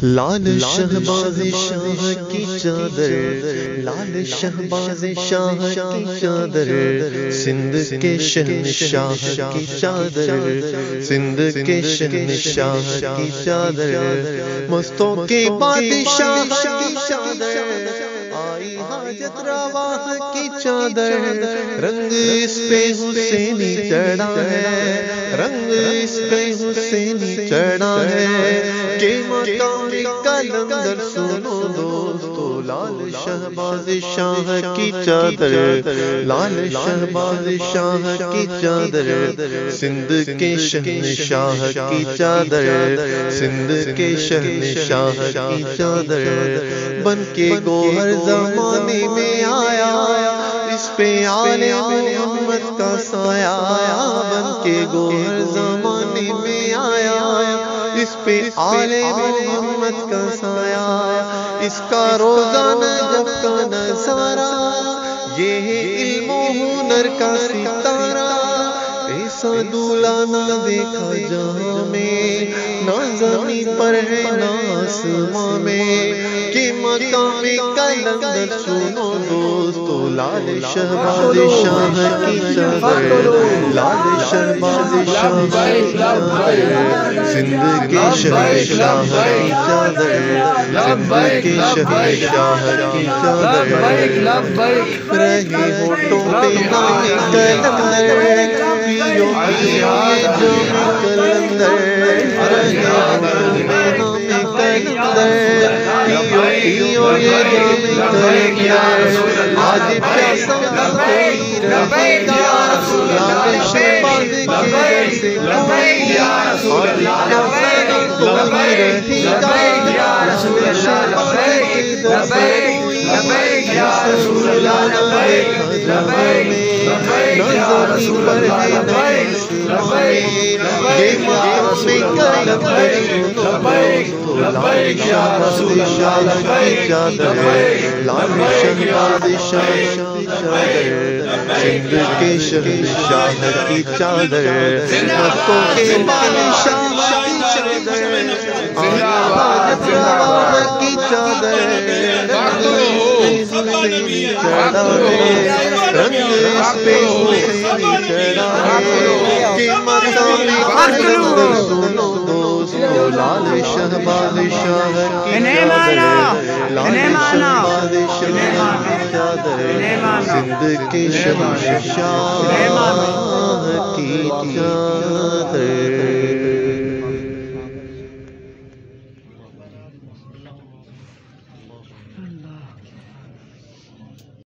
لال شہباز شاہ کی چادر، لال شہباز شاہ کی چادر، سندھ کے شہنشاہ کی چادر، سندھ کے شہنشاہ کی چادر، مستوں کے بادشاہ کی چادر، آئی حاجت روا کی چادر، رنگ اس پہ حسینی چڑھا ہے، رنگ اس پہ حسینی چڑھا ہے، کہ مقام کلندر سنو دوستو، لال شہباز شاہ کی چادر، لال شہباز شاہ کی چادر، سندھ کے شہنشاہ کی چادر، سندھ کے شہنشاہ کی چادر، بن کے گوہر زمانے میں آیا، اس پہ آل محمد کا سایہ، بن کے گوہر زمانے میں آیا، اس پہ آل محمد کا سایہ، اس کا روزانہ جب کا نظارہ، یہ ہے علم و ہنر کا ستارہ، ایسا دولہا نہ دیکھا جہاں میں، نہ زمین پر ہے نہ آسمان میں، کہ مقام کلندر سنو دوستو، لال شہباز شاہ کی چادر، لال شہباز شاہ کی چادر، سندھ کے شہنشاہ کی چادر، سندھ کے شہنشاہ کی چادر، رہی ہوٹوں پہ نام کلندر، پیو پیو یہ جام کلندر، رہی ہوٹوں پہ نام کلندر، پیو پیو یہ جام کلندر، آج پیاسا کوئی رہے گا، لال شہباز کے در سے کوئی، آج پیاسا کوئی رہے گا، لال شہباز کے در سے کوئی، رسول اللہ نہ دیکھا جہاں میں، نہ زمین پر ہے نہ آسمان میں، یہ مقام کلندر سنو دوستو، لال شہباز شاہ کی چادر، لال شہباز شاہ کی چادر، سندھ کے شہنشاہ کی چادر، مستوں کے بادشاہ کی چادر، آئی حاجت روا کی چادر، رنگ حسینی چڑھا ہے، رنگ اس پہ حسینی چڑھا ہے، کہ مقام کلندر سنو دوستو، لال شہباز شاہ کی چادر، لال شہباز شاہ کی چادر، سندھ کے شہنشاہ کی چادر۔